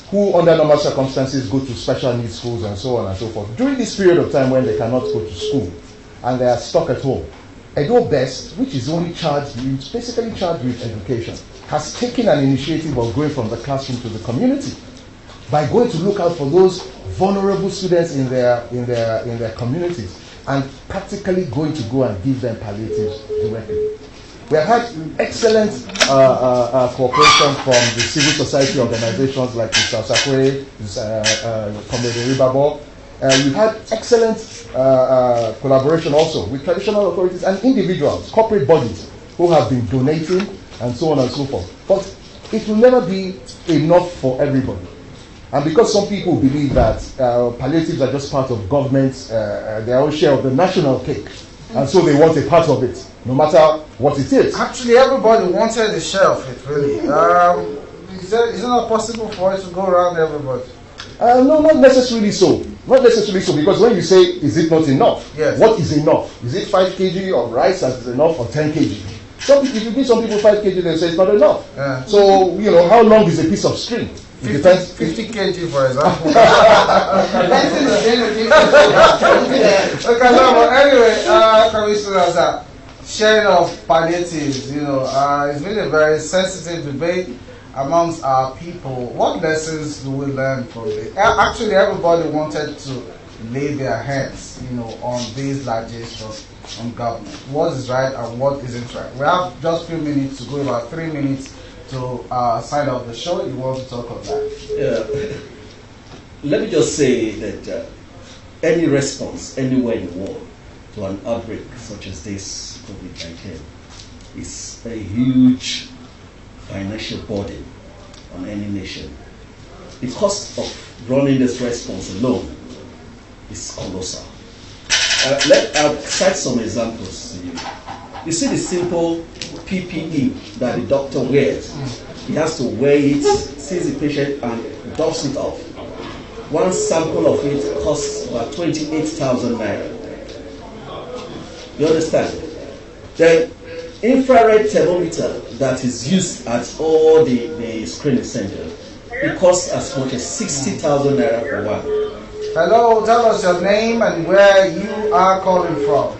who under normal circumstances go to special needs schools and so on and so forth. During this period of time when they cannot go to school and they are stuck at home, EDO Best, which is only basically charged with education, has taken an initiative of going from the classroom to the community by going to look out for those vulnerable students in their communities and practically going to go and give them palliatives directly. We have had excellent cooperation from the civil society organizations like Mr. Sakwe, Comrade Ribabo. We've had excellent collaboration also with traditional authorities and individuals, corporate bodies who have been donating and so on and so forth. But it will never be enough for everybody. And because some people believe that palliatives are just part of government's, their own share of the national cake, and so they want a part of it, no matter what it is. Actually, everybody wanted a share of it, really. Is it not possible for it to go around everybody? No, not necessarily so. Not necessarily so, because when you say, is it not enough? Yes. What is enough? Is it 5 kg of rice that is enough or 10 kg? If you give some people 5 kg, they say it's not enough. Yeah. So, how long is a piece of string? 50 kg, for example. Okay, no, but anyway, Commissioner, sharing of palliatives, it's been a very sensitive debate amongst our people. What lessons do we learn from this? Actually, everybody wanted to lay their hands, on these largest on government. What is right and what isn't right? We have just a few minutes to go, about 3 minutes to sign off the show. You want to talk on that? Let me just say that any response anywhere in the world to an outbreak such as this COVID-19 is a huge financial burden on any nation. The cost of running this response alone is colossal. I'll cite some examples to you. You see the simple PPE that the doctor wears. He has to wear it, sees the patient, and dust it off. One sample of it costs about 28,000 naira. You understand? The infrared thermometer that is used at all the screening centers, it costs as much as 60,000 naira for one. Hello, tell us your name and where you are calling from.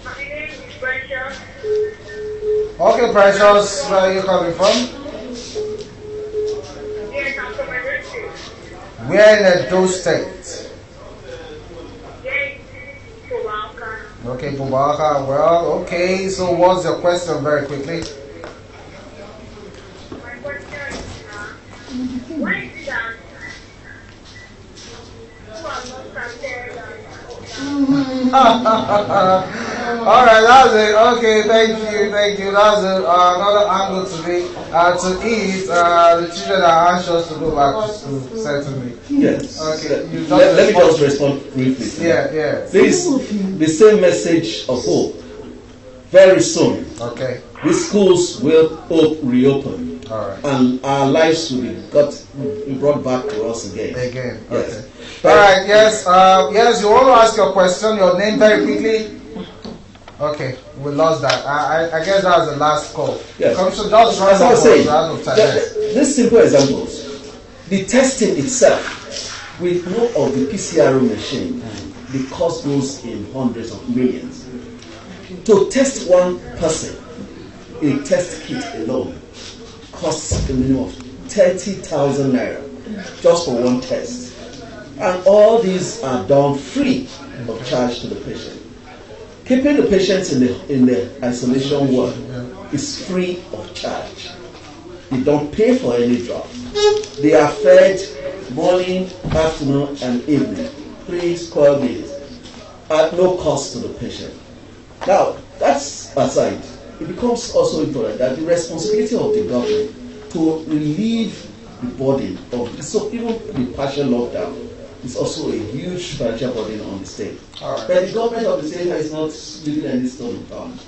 My name is Precious. Okay, Precious, where are you calling from? Yes, I'm from Edo State. Where in Edo State? Yes, Pobaka. Okay, Pobaka. Well, okay, so what's your question very quickly? My question is, why is it that who are not started All right, that's it. Okay, thank you. That's another angle today. To eat, the children are anxious to go back to school, certainly. Yes. Okay. Let me just respond briefly. Yeah. This the same message of hope. Very soon, Okay. the schools will reopen. All right. And our lives will be brought back to us again. Yes. Okay. All right. Yes. Yes. You want to ask your question? Your name very quickly. Okay. We lost that. I guess that was the last call. Yes. So just As I was saying, these simple examples. The testing itself, we know of the PCR machine. The cost goes in hundreds of millions. To test one person, a test kit alone costs a minimum of 30,000 naira just for one test. And all these are done free of charge to the patient. Keeping the patients in the isolation ward is free of charge. You don't pay for any drug. They are fed morning, afternoon, and evening, 3 square meals, at no cost to the patient. Now, that's aside. It becomes also important that the responsibility of the government to relieve the burden of so even the partial lockdown is also a huge financial burden on the state. Right. But the government of the state is not leaving any stone unturned.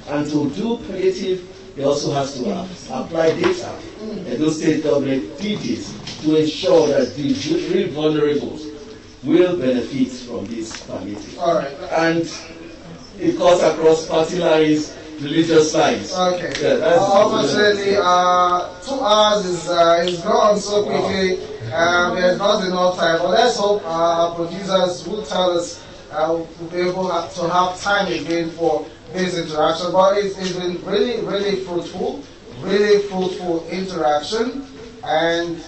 And to do palliative, it also has to apply data. And those state government did this to ensure that the real vulnerables will benefit from this palliative. All right. And it cuts across party lines, religious lines. Okay. Yeah, unfortunately, 2 hours is gone so quickly. There's not enough time. But let's hope our producers will tell us we'll be able to have time again for this interaction. But it's been really fruitful interaction. And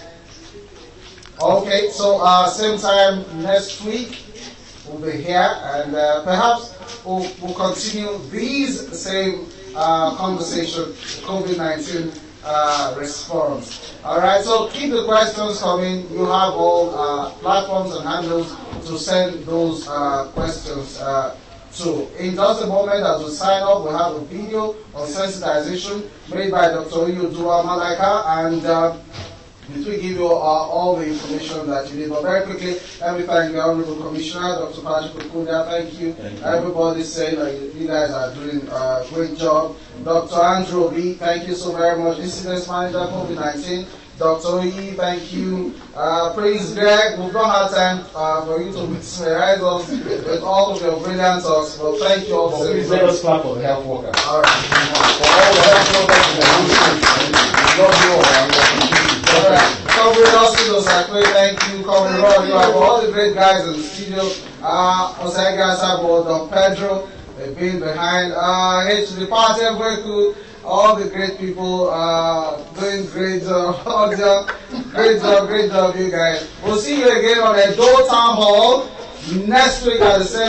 okay, so same time next week we'll be here, and perhaps we'll continue these same conversation, COVID-19 response. All right, so keep the questions coming. You have all platforms and handles to send those questions to. In just a moment, as we sign off, we have a video on sensitization made by Dr. EDO TOWNHALL and it will give you all the information that you need. But very quickly, let me thank the Honorable Commissioner, Dr. Patrick Okuda. Thank you. Everybody said that you guys are doing a great job. Dr. Andrew B, thank you so very much. Incident Manager, COVID-19. Dr. Oyi, thank you. Praise Greg. We've not had time for you to mesmerize us with all of your brilliant talks, but thank you all for please let us clap for the health workers. All right. For all the health workers in the nation, all right. Comrade Austin Osakwe, thank you. Comrade Rod, you have all the great guys in the studio. Osaka Sabo, Don Pedro, they've been behind. H to the party, Weku, all the great people doing great job. Great job, you guys. We'll see you again on EDO Town Hall next week at the same